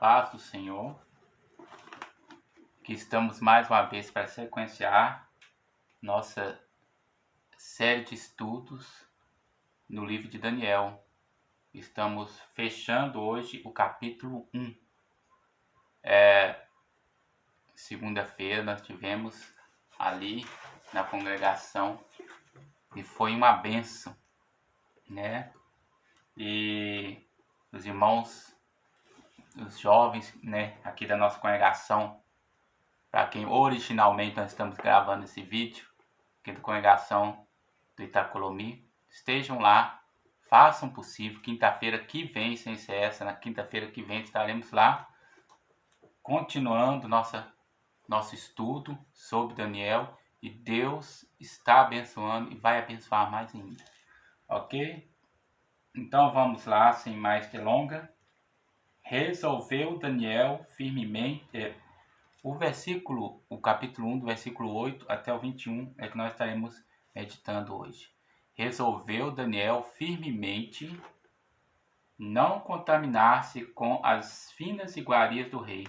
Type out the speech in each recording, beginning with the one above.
paz do Senhor, que estamos mais uma vez para sequenciar nossa série de estudos no livro de Daniel. Estamos fechando hoje o capítulo 1. Segunda-feira nós tivemos ali na congregação e foi uma bênção, né? E os irmãos, os jovens, né, aqui da nossa congregação, para quem originalmente nós estamos gravando esse vídeo, aqui da congregação do Itacolomi, estejam lá, façam o possível. Quinta-feira que vem, sem ser essa, na quinta-feira que vem estaremos lá, continuando nosso estudo sobre Daniel, e Deus está abençoando e vai abençoar mais ainda, ok? Então vamos lá, sem mais delongas. Resolveu Daniel firmemente, o capítulo 1, do versículo 8 até o 21, é que nós estaremos meditando hoje. Resolveu Daniel firmemente não contaminar-se com as finas iguarias do rei,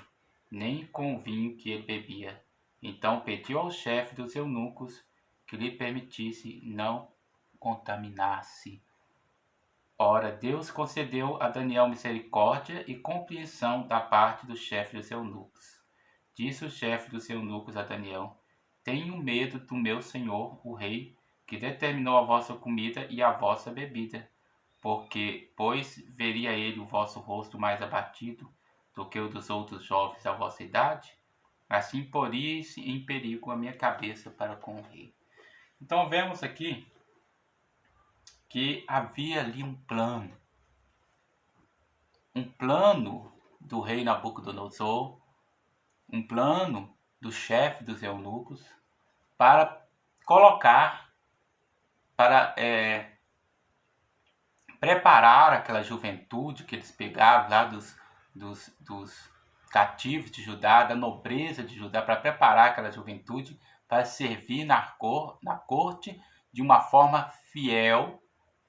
nem com o vinho que ele bebia. Então pediu ao chefe dos eunucos que lhe permitisse não contaminar-se. Ora, Deus concedeu a Daniel misericórdia e compreensão da parte do chefe dos eunucos. Disse o chefe dos eunucos a Daniel: Tenho medo do meu senhor, o rei, que determinou a vossa comida e a vossa bebida, pois veria ele o vosso rosto mais abatido do que o dos outros jovens da vossa idade. Assim poríeis em perigo a minha cabeça para com o rei. Então vemos aqui que havia ali um plano do rei Nabucodonosor, um plano do chefe dos eunucos para colocar, para preparar aquela juventude que eles pegaram lá dos cativos de Judá, da nobreza de Judá, para preparar aquela juventude para servir na corte de uma forma fiel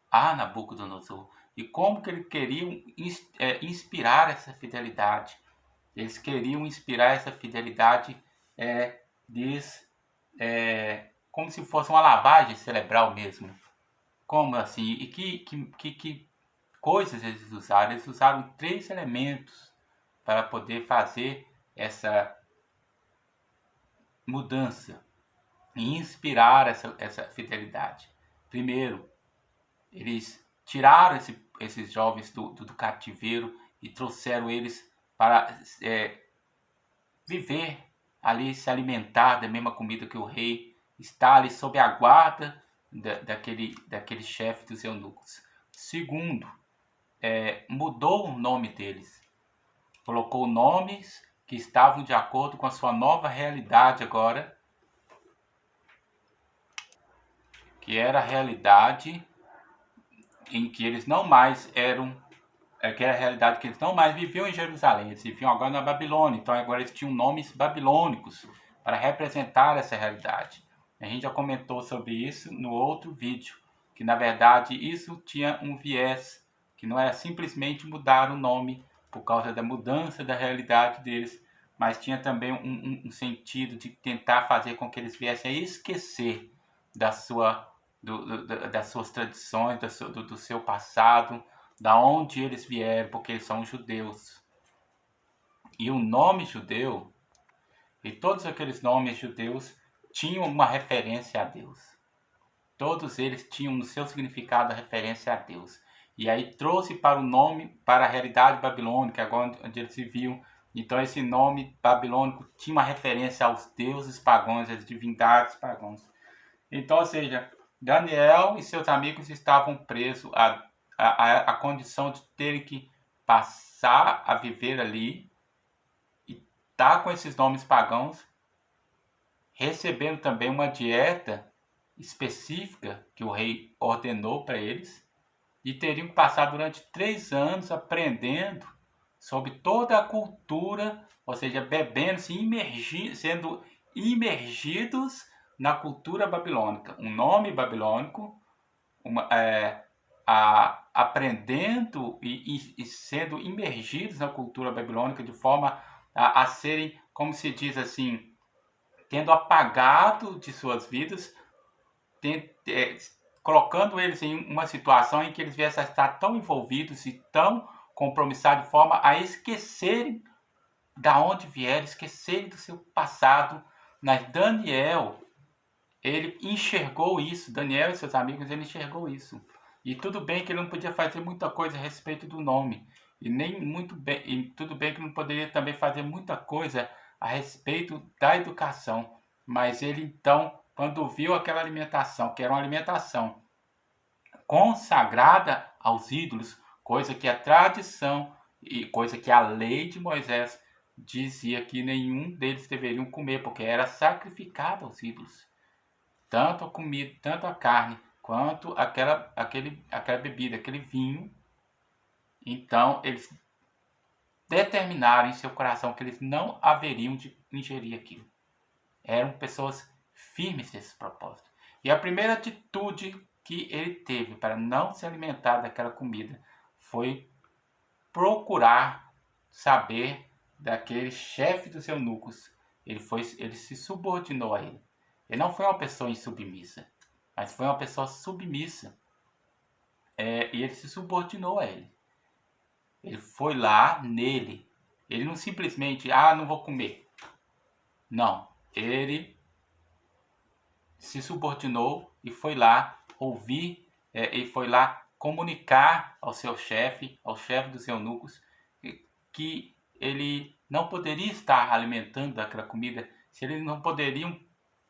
a Nabucodonosor. E como que eles queriam inspirar essa fidelidade? Eles queriam inspirar essa fidelidade como se fosse uma lavagem cerebral mesmo. Como assim? E que coisas eles usaram? Eles usaram 3 elementos para poder fazer essa mudança e inspirar essa fidelidade. Primeiro, eles tiraram esses jovens do cativeiro e trouxeram eles para viver ali, se alimentar da mesma comida que o rei, estar ali sob a guarda daquele chefe dos eunucos. Segundo, mudou o nome deles, colocou nomes que estavam de acordo com a sua nova realidade agora, que era a realidade em que eles não mais que era a realidade que eles não mais viviam em Jerusalém, eles viviam agora na Babilônia. Então agora eles tinham nomes babilônicos para representar essa realidade. A gente já comentou sobre isso no outro vídeo, que na verdade isso tinha um viés, que não era simplesmente mudar o nome por causa da mudança da realidade deles, mas tinha também um sentido de tentar fazer com que eles viessem a esquecer das suas tradições, do seu passado, da onde eles vieram, porque eles são judeus. E o nome judeu, e todos aqueles nomes judeus, tinham uma referência a Deus. Todos eles tinham no seu significado a referência a Deus. E aí trouxe para o nome, para a realidade babilônica, agora onde eles viviam. Então esse nome babilônico tinha uma referência aos deuses pagãos, às divindades pagãs. Então, ou seja, Daniel e seus amigos estavam presos a condição de terem que passar a viver ali e estar com esses nomes pagãos, recebendo também uma dieta específica que o rei ordenou para eles, e teriam que passar durante 3 anos aprendendo sobre toda a cultura, ou seja, bebendo, sendo imergidos na cultura babilônica. Um nome babilônico, aprendendo e sendo imergidos na cultura babilônica de forma a serem, como se diz assim, tendo apagado de suas vidas, colocando eles em uma situação em que eles viessem a estar tão envolvidos e tão compromissados de forma a esquecerem da onde vieram, esquecerem do seu passado. Mas Daniel, ele enxergou isso, Daniel e seus amigos, ele enxergou isso. E tudo bem que ele não podia fazer muita coisa a respeito do nome. E nem muito bem, e tudo bem que não poderia também fazer muita coisa a respeito da educação. Mas ele então, quando viu aquela alimentação, que era uma alimentação consagrada aos ídolos, coisa que a tradição e coisa que a lei de Moisés dizia que nenhum deles deveriam comer, porque era sacrificado aos ídolos. Tanto a comida, tanto a carne, quanto aquela bebida, aquele vinho. Então, eles determinaram em seu coração que eles não haveriam de ingerir aquilo. Eram pessoas firmes nesse propósito. E a primeira atitude que ele teve para não se alimentar daquela comida foi procurar saber daquele chefe dos eunucos. Ele se subordinou a ele. Ele não foi uma pessoa insubmissa, mas foi uma pessoa submissa. E ele se subordinou a ele. Ele foi lá nele. Ele não simplesmente, não vou comer. Não, ele se subordinou e foi lá ouvir, e foi lá comunicar ao seu chefe, ao chefe dos eunucos, que ele não poderia estar alimentando daquela comida, se eles não poderiam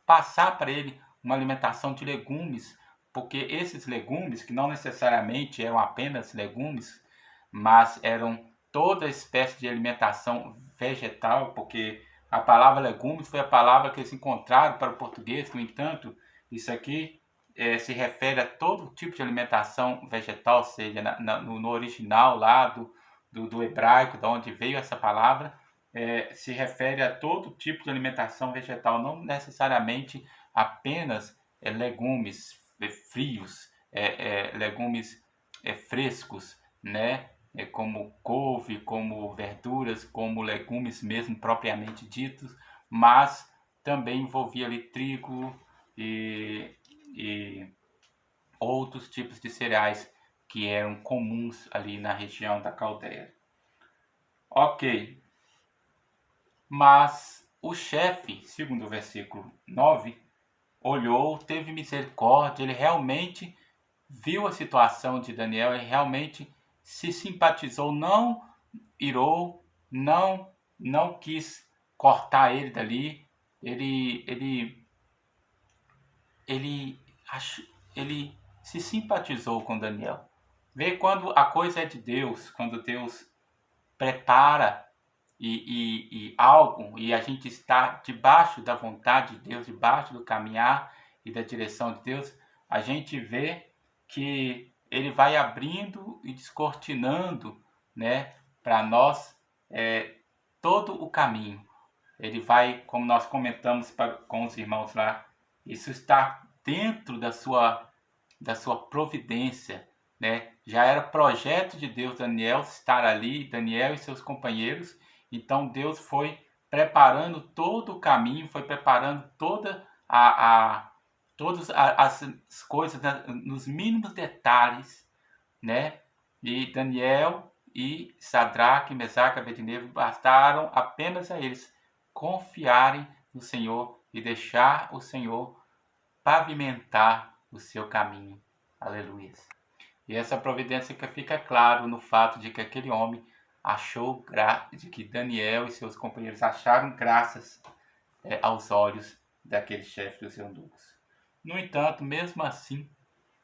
passar para ele uma alimentação de legumes, porque esses legumes, que não necessariamente eram apenas legumes, mas eram toda espécie de alimentação vegetal, porque a palavra legumes foi a palavra que eles encontraram para o português. No entanto, isso aqui se refere a todo tipo de alimentação vegetal, ou seja, no original lá do hebraico, de onde veio essa palavra, se refere a todo tipo de alimentação vegetal, não necessariamente apenas legumes frios, legumes frescos, né? Como couve, como verduras, como legumes mesmo propriamente ditos, mas também envolvia ali trigo e outros tipos de cereais que eram comuns ali na região da Caldeia. Ok, mas o chefe, segundo o versículo 9, olhou, teve misericórdia, ele realmente viu a situação de Daniel, ele realmente se simpatizou, não irou, não quis cortar ele dali, ele, ele se simpatizou com Daniel. Vê quando a coisa é de Deus, quando Deus prepara e algo, e a gente está debaixo da vontade de Deus, debaixo do caminhar e da direção de Deus, a gente vê que ele vai abrindo e descortinando, né, para nós todo o caminho. Ele vai, como nós comentamos com os irmãos lá, isso está dentro da sua providência, né? Já era projeto de Deus Daniel estar ali, Daniel e seus companheiros. Então Deus foi preparando todo o caminho, foi preparando todas as coisas, né, nos mínimos detalhes, né? E Daniel e Sadraque, Mesaque e Abednego bastaram apenas a eles confiarem no Senhor e deixar o Senhor pavimentar o seu caminho. Aleluia. E essa providência que fica claro no fato de que aquele homem achou, de que Daniel e seus companheiros acharam graças aos olhos daquele chefe dos eunucos. No entanto, mesmo assim,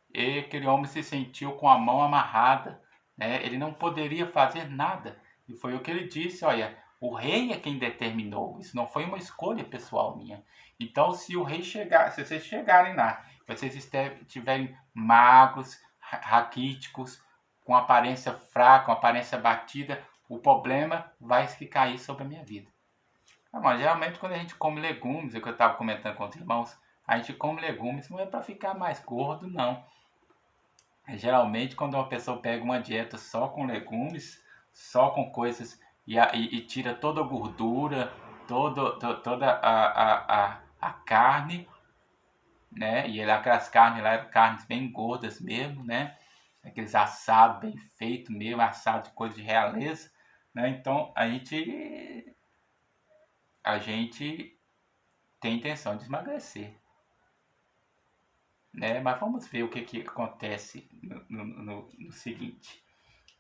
aquele homem se sentiu com a mão amarrada, né? Ele não poderia fazer nada. E foi o que ele disse, olha, o rei é quem determinou, isso não foi uma escolha pessoal minha. Então, se o rei chegar, se vocês chegarem lá, vocês estiverem magros, raquíticos, com aparência fraca, com aparência batida, o problema vai cair sobre a minha vida. Mas geralmente quando a gente come legumes, é o que eu estava comentando com os irmãos, a gente come legumes não é para ficar mais gordo, não. Geralmente, quando uma pessoa pega uma dieta só com legumes, só com coisas, e tira toda a gordura, toda a carne, né? E aquelas carnes lá eram carnes bem gordas mesmo, né? Aqueles assados bem feitos mesmo, assado de coisa de realeza, né? Então a gente tem intenção de emagrecer, né? Mas vamos ver o que acontece no seguinte.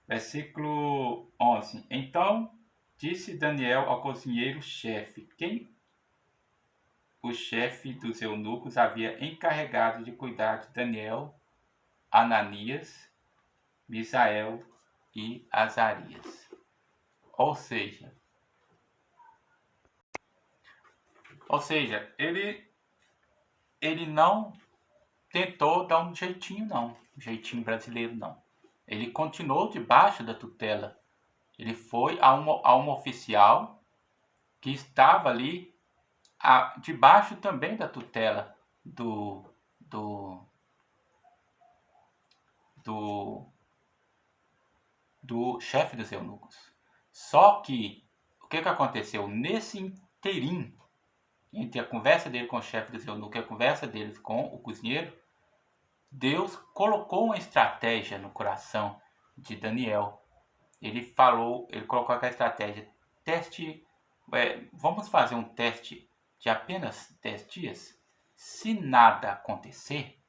Versículo 11. Então disse Daniel ao cozinheiro-chefe, quem o chefe dos eunucos havia encarregado de cuidar de Daniel, Ananias, Misael e Azarias. Ou seja, ele não tentou dar um jeitinho, não. Um jeitinho brasileiro, não. Ele continuou debaixo da tutela. Ele foi a uma oficial que estava ali debaixo também da tutela do, do, do, do chefe dos eunucos. Só que, o que aconteceu? Nesse inteirinho, entre a conversa dele com o chefe dos eunucos e a conversa dele com o cozinheiro, Deus colocou uma estratégia no coração de Daniel. Ele colocou aquela estratégia, vamos fazer um teste de apenas 10 dias? Se nada acontecer,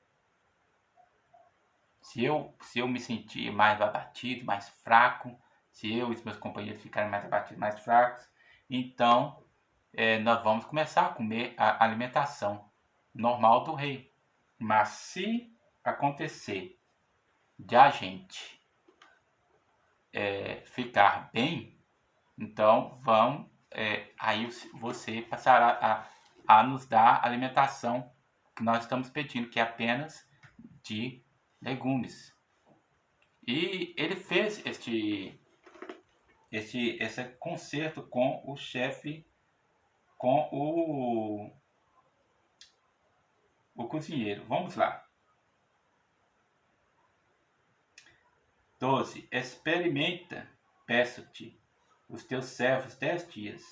se eu me sentir mais abatido, mais fraco, se eu e os meus companheiros ficarem mais abatidos, mais fracos, então nós vamos começar a comer a alimentação normal do rei. Mas se acontecer de a gente ficar bem, então aí você passará a nos dar a alimentação que nós estamos pedindo, que é apenas de legumes. E ele fez esse concerto com o chefe, com o cozinheiro. Vamos lá. 12. Experimenta, peço-te, os teus servos 10 dias,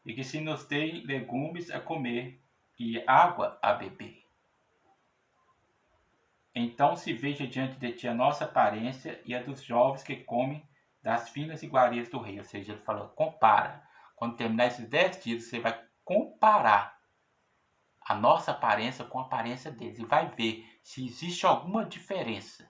e que se nos deem legumes a comer e água a beber. Então se veja diante de ti a nossa aparência e a dos jovens que comem das finas iguarias do rei. Ou seja, ele falou, compara. Quando terminar esses 10 dias, você vai comparar a nossa aparência com a aparência deles e vai ver se existe alguma diferença.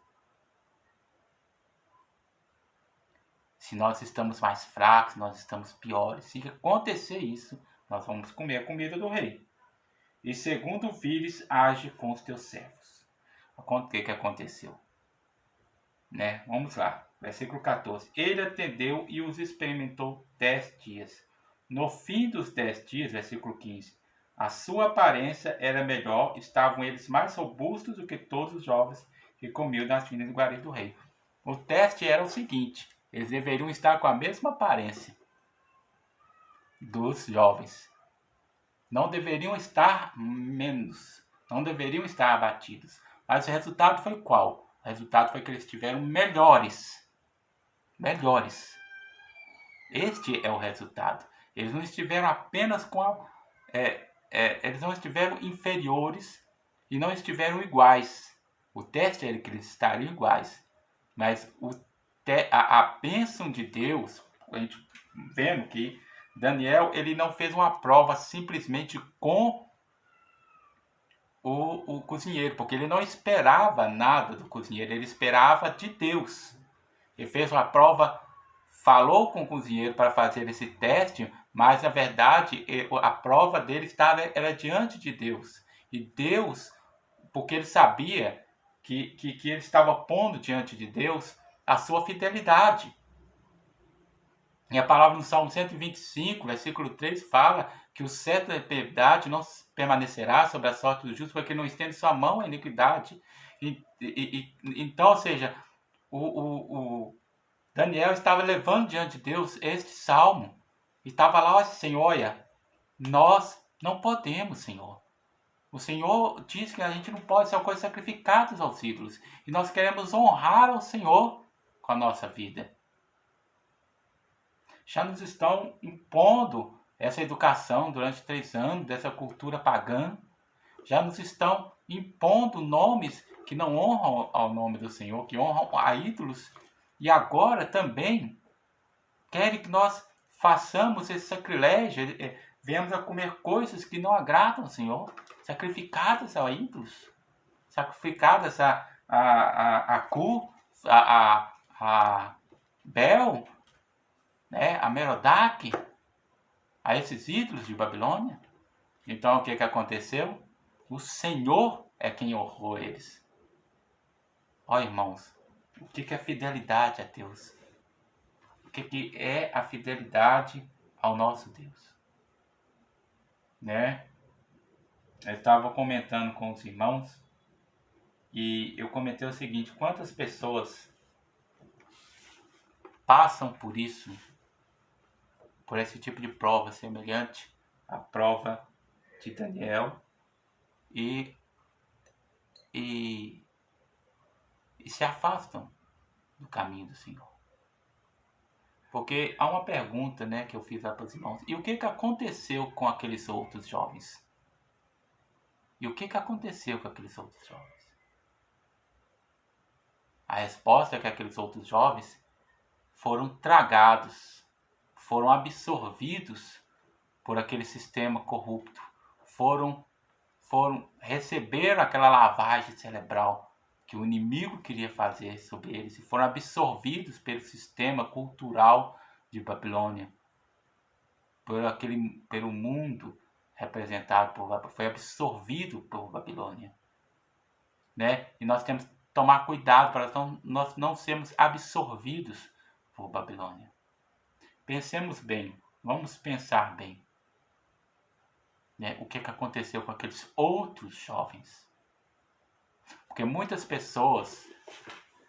Se nós estamos mais fracos, nós estamos piores. Se acontecer isso, nós vamos comer a comida do rei. E segundo vires, age com os teus servos. O que aconteceu? Né? Vamos lá. Versículo 14. Ele atendeu e os experimentou 10 dias. No fim dos 10 dias, versículo 15, a sua aparência era melhor, estavam eles mais robustos do que todos os jovens que comiam das finas iguarias do rei. O teste era o seguinte: eles deveriam estar com a mesma aparência dos jovens. Não deveriam estar menos. Não deveriam estar abatidos. Mas o resultado foi qual? O resultado foi que eles estiveram melhores. Melhores. Este é o resultado. Eles não estiveram apenas com eles não estiveram inferiores e não estiveram iguais. O teste era que eles estariam iguais. Mas a bênção de Deus, a gente vendo que Daniel ele não fez uma prova simplesmente com o cozinheiro, porque ele não esperava nada do cozinheiro, ele esperava de Deus. Ele fez uma prova, falou com o cozinheiro para fazer esse teste, mas na verdade a prova dele era diante de Deus. E Deus, porque ele sabia que ele estava pondo diante de Deus a sua fidelidade. E a palavra no Salmo 125, versículo 3, fala que o cetro da piedade não permanecerá sobre a sorte do justo, porque não estende sua mão à iniquidade. Então, ou seja, o Daniel estava levando diante de Deus este salmo. Estava lá, Senhor, olha, nós não podemos, Senhor. O Senhor diz que a gente não pode ser coisas sacrificadas aos ídolos. E nós queremos honrar ao Senhor com a nossa vida. Já nos estão impondo essa educação durante 3 anos, dessa cultura pagã. Já nos estão impondo nomes que não honram ao nome do Senhor, que honram a ídolos. E agora também querem que nós façamos esse sacrilégio, venhamos a comer coisas que não agradam ao Senhor, sacrificadas a ídolos, sacrificadas a Cu, a Bel, né, a Merodach, a esses ídolos de Babilônia. Então o que aconteceu? O Senhor é quem honrou eles. Ó irmãos, o que é fidelidade a Deus? O que é a fidelidade ao nosso Deus? Né? Eu estava comentando com os irmãos e eu comentei o seguinte: quantas pessoas passam por isso, por esse tipo de prova semelhante à prova de Daniel e se afastam do caminho do Senhor. Porque há uma pergunta, né, que eu fiz lá para os irmãos: e o que aconteceu com aqueles outros jovens? E o que aconteceu com aqueles outros jovens? A resposta é que aqueles outros jovens foram tragados, foram absorvidos por aquele sistema corrupto, receberam aquela lavagem cerebral que o inimigo queria fazer sobre eles e foram absorvidos pelo sistema cultural de Babilônia, pelo mundo representado por Babilônia, foi absorvido por Babilônia, né? E nós temos que tomar cuidado para nós não sermos absorvidos por Babilônia. Pensemos bem, vamos pensar bem, né? O que aconteceu com aqueles outros jovens? Porque muitas pessoas,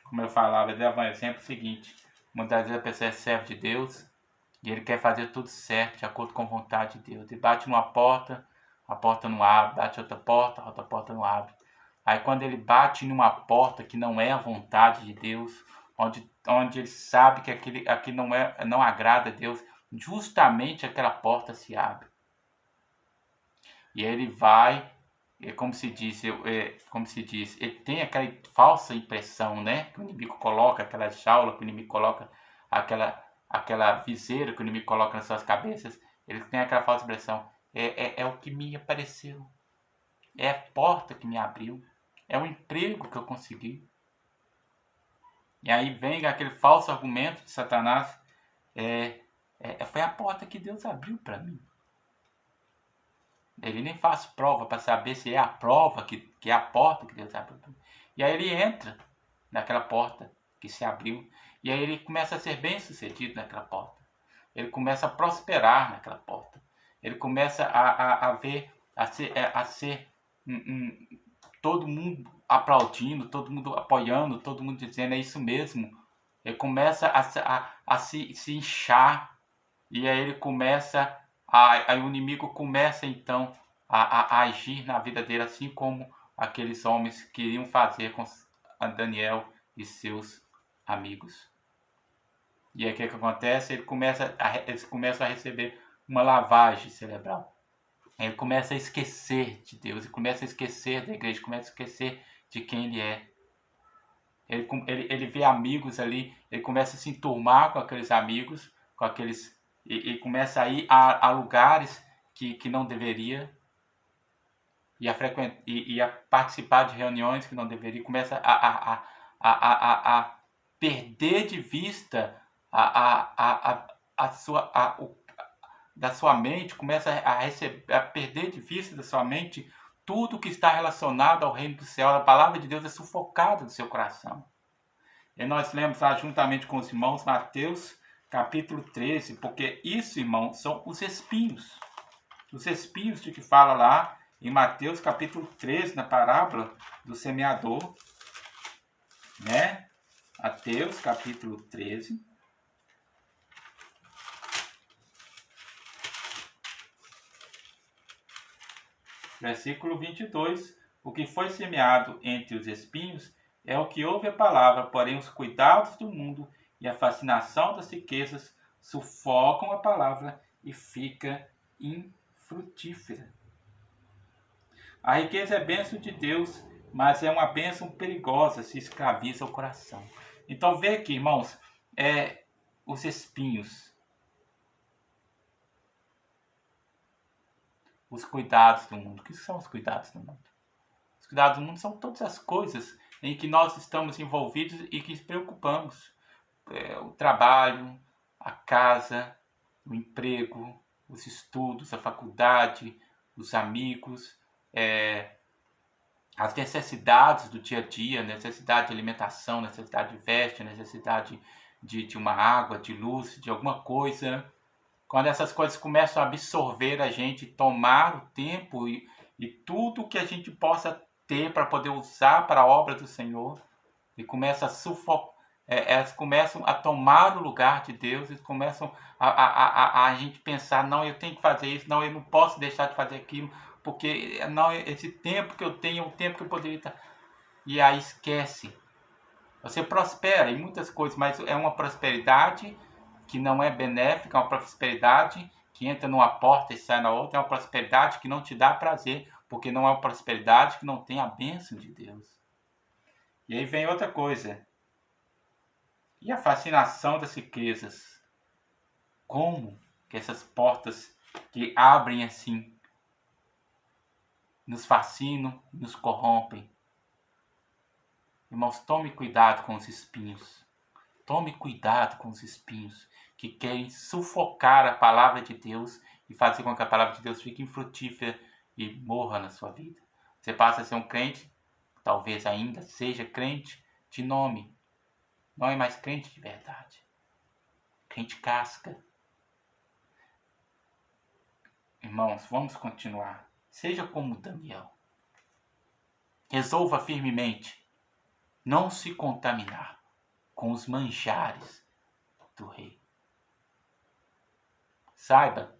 como eu falava, eu dava um exemplo seguinte: muitas vezes a pessoa é serva de Deus e ele quer fazer tudo certo, de acordo com a vontade de Deus. Ele bate numa porta, a porta não abre, bate outra porta não abre. Aí quando ele bate numa porta que não é a vontade de Deus, onde ele sabe que aquilo não agrada a Deus, justamente aquela porta se abre. E aí ele vai, como se diz, ele tem aquela falsa impressão, né? Que o inimigo coloca, aquela jaula que o inimigo coloca, aquela viseira que o inimigo coloca nas suas cabeças. Ele tem aquela falsa impressão: é o que me apareceu, é a porta que me abriu, é o emprego que eu consegui. E aí vem aquele falso argumento de Satanás: foi a porta que Deus abriu para mim. Ele nem faz prova para saber se é a prova que é a porta que Deus abriu. E aí ele entra naquela porta que se abriu. E aí ele começa a ser bem sucedido naquela porta. Ele começa a prosperar naquela porta. Ele começa a ser todo mundo aplaudindo, todo mundo apoiando, todo mundo dizendo: é isso mesmo. Ele começa a se inchar. E aí ele começa aí o inimigo começa então a agir na vida dele, assim como aqueles homens queriam fazer com Daniel e seus amigos. E aí o que acontece? Eles começam a receber uma lavagem cerebral. Ele começa a esquecer de Deus, ele começa a esquecer da igreja, começa a esquecer de quem ele é. Ele vê amigos ali, ele começa a se enturmar com aqueles amigos, e começa a ir a lugares que não deveria, e a participar de reuniões que não deveria, começa a perder de vista da sua mente, começa a perder de vista da sua mente tudo que está relacionado ao reino do céu. A palavra de Deus é sufocada do seu coração. E nós lemos lá juntamente com os irmãos Mateus capítulo 13, porque isso, irmão, são os espinhos. Os espinhos de que fala lá em Mateus capítulo 13, na parábola do semeador, né? Mateus capítulo 13. Versículo 22. O que foi semeado entre os espinhos é o que ouve a palavra, porém os cuidados do mundo e a fascinação das riquezas sufocam a palavra e fica infrutífera. A riqueza é bênção de Deus, mas é uma bênção perigosa se escraviza o coração. Então vê aqui, irmãos, os espinhos, os cuidados do mundo. O que são os cuidados do mundo? Os cuidados do mundo são todas as coisas em que nós estamos envolvidos e que nos preocupamos. O trabalho, a casa, o emprego, os estudos, a faculdade, os amigos, as necessidades do dia a dia, necessidade de alimentação, necessidade de veste, necessidade de uma água, de luz, de alguma coisa. Quando essas coisas começam a absorver a gente, tomar o tempo e tudo que a gente possa ter para poder usar para a obra do Senhor, e começa a sufocar, elas começam a tomar o lugar de Deus, e começam a gente pensar, não, eu tenho que fazer isso, não, eu não posso deixar de fazer aquilo, porque não, esse tempo que eu tenho é o tempo que eu poderia estar. E aí esquece. Você prospera em muitas coisas, mas é uma prosperidade que não é benéfica, é uma prosperidade que entra numa porta e sai na outra, é uma prosperidade que não te dá prazer, porque não é uma prosperidade que não tem a bênção de Deus. E aí vem outra coisa. E a fascinação das riquezas. Como que essas portas que abrem assim nos fascinam, nos corrompem? Irmãos, tome cuidado com os espinhos. Tome cuidado com os espinhos que querem sufocar a palavra de Deus e fazer com que a palavra de Deus fique infrutífera e morra na sua vida. Você passa a ser um crente, talvez ainda seja crente de nome, não é mais crente de verdade. Crente casca. Irmãos, vamos continuar. Seja como Daniel. Resolva firmemente não se contaminar com os manjares do rei. Saiba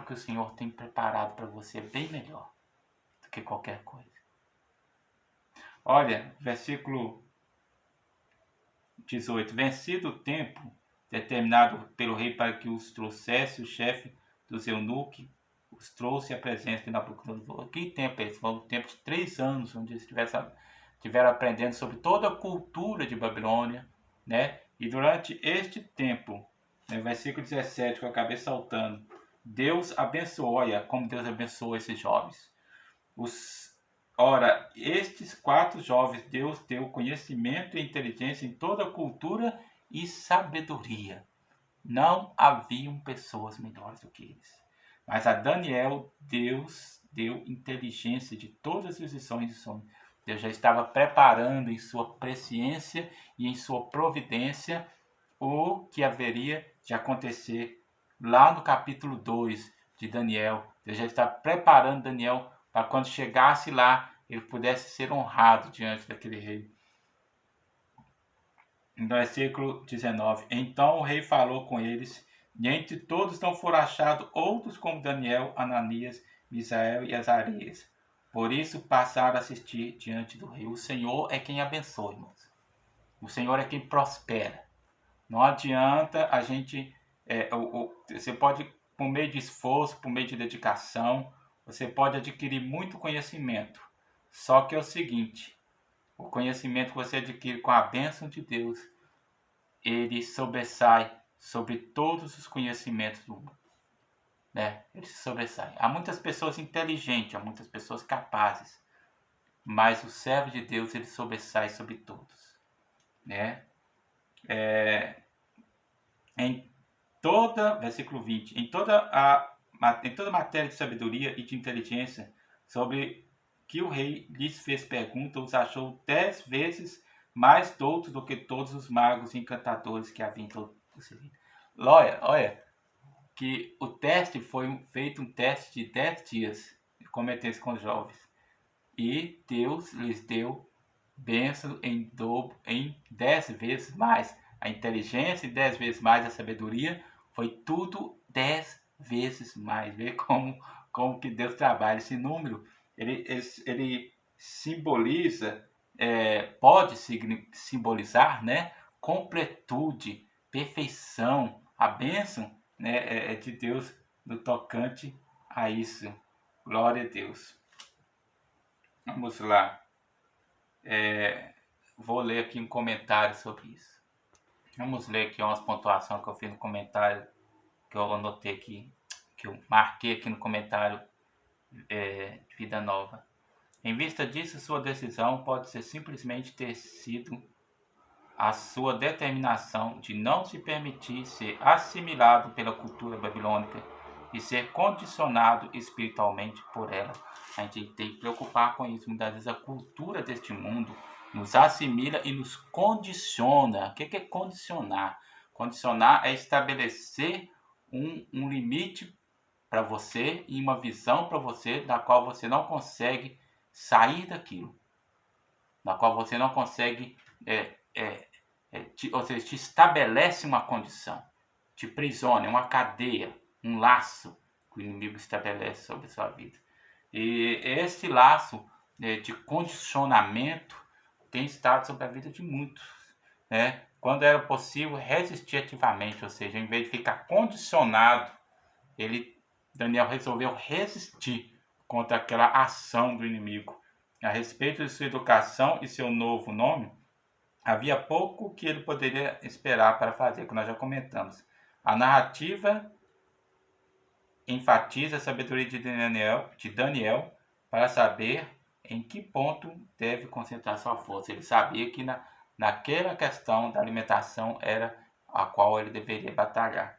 que o Senhor tem preparado para você bem melhor do que qualquer coisa. Olha, versículo 18. Vencido o tempo determinado pelo rei para que os trouxesse, o chefe dos eunucos os trouxe à presença de Nabucodonosor. Que tempo é esse? Foi um tempo de 3 anos, onde eles estiveram aprendendo sobre toda a cultura de Babilônia, né? E durante este tempo, no versículo 17, que eu acabei saltando, Deus abençoou, olha como Deus abençoou esses jovens. Ora, estes 4 jovens, Deus deu conhecimento e inteligência em toda a cultura e sabedoria. Não haviam pessoas melhores do que eles. Mas a Daniel, Deus deu inteligência de todas as visões e sonhos. Deus já estava preparando em sua presciência e em sua providência o que haveria de acontecer lá no capítulo 2 de Daniel. Deus já está preparando Daniel para quando chegasse lá, ele pudesse ser honrado diante daquele rei. No versículo 19. Então o rei falou com eles, e entre todos não foram achados outros como Daniel, Ananias, Misael e Azarias. Por isso passaram a assistir diante do rei. O Senhor é quem abençoa, irmãos. O Senhor é quem prospera. Não adianta a gente... você pode, por meio de esforço, por meio de dedicação, você pode adquirir muito conhecimento. Só que é o seguinte, o conhecimento que você adquire com a bênção de Deus, ele sobressai sobre todos os conhecimentos do mundo. Né? Ele se sobressai. Há muitas pessoas inteligentes, há muitas pessoas capazes, mas o servo de Deus, ele sobressai sobre todos. Né? Versículo 20, em toda matéria de sabedoria e de inteligência, sobre que o rei lhes fez pergunta, os achou 10 vezes mais doutos do que todos os magos e encantadores que haviam em todo o serviço. Olha, que o teste foi feito um teste de 10 dias, cometendo com os jovens. E Deus lhes deu bênção em 10 vezes mais a inteligência e 10 vezes mais a sabedoria. Foi tudo 10 vezes mais. Vê como que Deus trabalha. Esse número, ele simboliza, pode simbolizar, né, completude, perfeição, a bênção, né, é de Deus no tocante a isso. Glória a Deus. Vamos lá. Vou ler aqui um comentário sobre isso. Vamos ler aqui umas pontuações que eu fiz no comentário, que eu anotei aqui, que eu marquei aqui no comentário de Vida Nova. Em vista disso, sua decisão pode ser simplesmente ter sido a sua determinação de não se permitir ser assimilado pela cultura babilônica e ser condicionado espiritualmente por ela. A gente tem que preocupar com isso. Muitas vezes a cultura deste mundo nos assimila e nos condiciona. O que é condicionar? Condicionar é estabelecer um limite para você e uma visão para você da qual você não consegue sair daquilo, da qual você não consegue, ou seja, te estabelece uma condição, te prisiona, uma cadeia, um laço que o inimigo estabelece sobre a sua vida. E esse laço de condicionamento tem estado sobre a vida de muitos, né? Quando era possível resistir ativamente, ou seja, em vez de ficar condicionado, Daniel resolveu resistir contra aquela ação do inimigo. A respeito de sua educação e seu novo nome, havia pouco que ele poderia esperar para fazer, que nós já comentamos. A narrativa enfatiza a sabedoria de Daniel para saber em que ponto deve concentrar sua força. Ele sabia que naquela questão da alimentação era a qual ele deveria batalhar.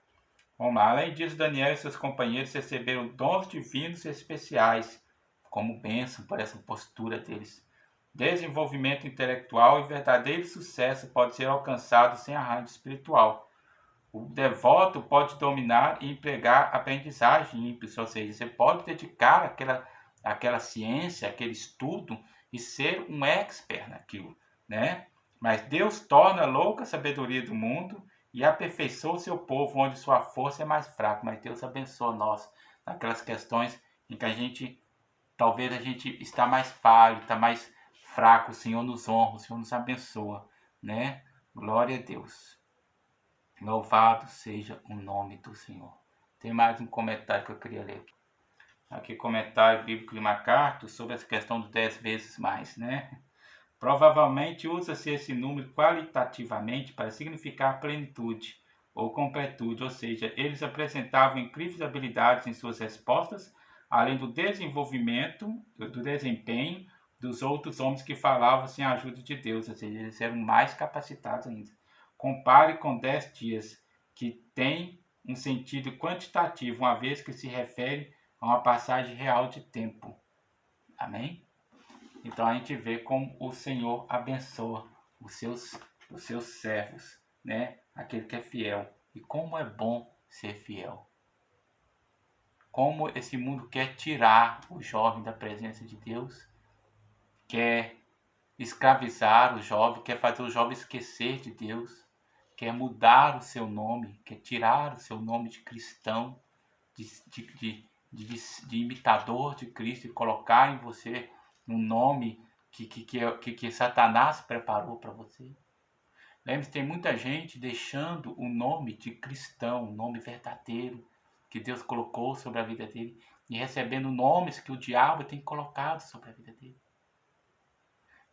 Vamos lá. Além disso, Daniel e seus companheiros receberam dons divinos especiais, como bênção por essa postura deles. Desenvolvimento intelectual e verdadeiro sucesso pode ser alcançado sem arranjo espiritual. O devoto pode dominar e empregar aprendizagem ímpia, ou seja, você pode dedicar àquela ciência, aquele estudo e ser um expert naquilo, né? Mas Deus torna louca a sabedoria do mundo e aperfeiçoa o seu povo onde sua força é mais fraca. Mas Deus abençoa nós naquelas questões em que talvez a gente está mais falho, está mais fraco. O Senhor nos honra, o Senhor nos abençoa, né? Glória a Deus. Louvado seja o nome do Senhor. Tem mais um comentário que eu queria ler aqui. Aqui, comentário bíblico de MacArthur sobre essa questão do 10 vezes mais, né? Provavelmente usa-se esse número qualitativamente para significar plenitude ou completude, ou seja, eles apresentavam incríveis habilidades em suas respostas, além do desenvolvimento, do desempenho dos outros homens que falavam sem a ajuda de Deus, ou seja, eles eram mais capacitados ainda. Compare com 10 dias, que tem um sentido quantitativo, uma vez que se refere a uma passagem real de tempo. Amém? Então a gente vê como o Senhor abençoa os seus servos, né? Aquele que é fiel. E como é bom ser fiel. Como esse mundo quer tirar o jovem da presença de Deus, quer escravizar o jovem, quer fazer o jovem esquecer de Deus, quer mudar o seu nome, quer tirar o seu nome de cristão, de imitador de Cristo e colocar em você um nome que Satanás preparou para você. Lembre-se, tem muita gente deixando o nome de cristão, o nome verdadeiro que Deus colocou sobre a vida dele e recebendo nomes que o diabo tem colocado sobre a vida dele.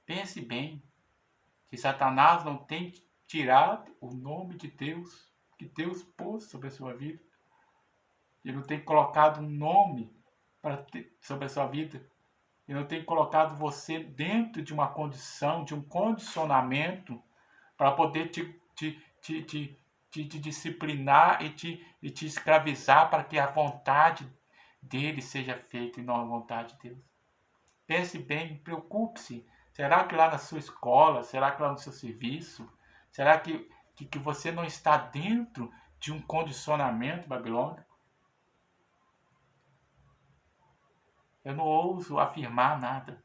Pense bem, que Satanás não tem tirado o nome de Deus, que Deus pôs sobre a sua vida. Ele não tem colocado um nome sobre a sua vida. Ele não tem colocado você dentro de uma condição, de um condicionamento para poder te disciplinar e te escravizar para que a vontade dele seja feita e não a vontade de Deus. Pense bem, preocupe-se. Será que lá na sua escola, será que lá no seu serviço, será que você não está dentro de um condicionamento babilônico? Eu não ouso afirmar nada.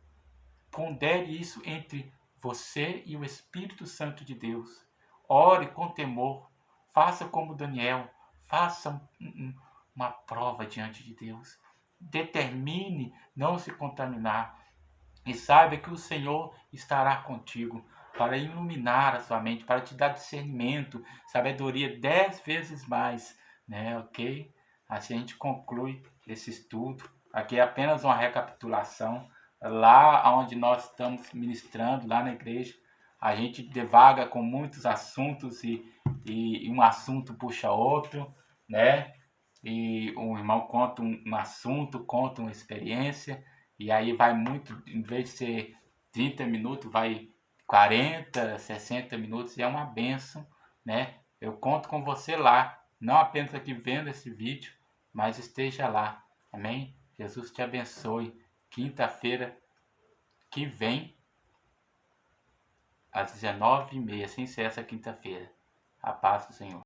Pondere isso entre você e o Espírito Santo de Deus. Ore com temor. Faça como Daniel. Faça uma prova diante de Deus. Determine não se contaminar e saiba que o Senhor estará contigo para iluminar a sua mente, para te dar discernimento, sabedoria 10 vezes mais, né? Ok? Assim a gente conclui esse estudo. Aqui é apenas uma recapitulação. Lá onde nós estamos ministrando, lá na igreja, a gente devaga com muitos assuntos e um assunto puxa outro, né? E um irmão conta um assunto, conta uma experiência, e aí vai muito, em vez de ser 30 minutos, vai 40, 60 minutos, e é uma benção, né? Eu conto com você lá, não apenas aqui vendo esse vídeo, mas esteja lá, amém? Jesus te abençoe. Quinta-feira que vem, às 19h30, sem ser essa quinta-feira. A paz do Senhor.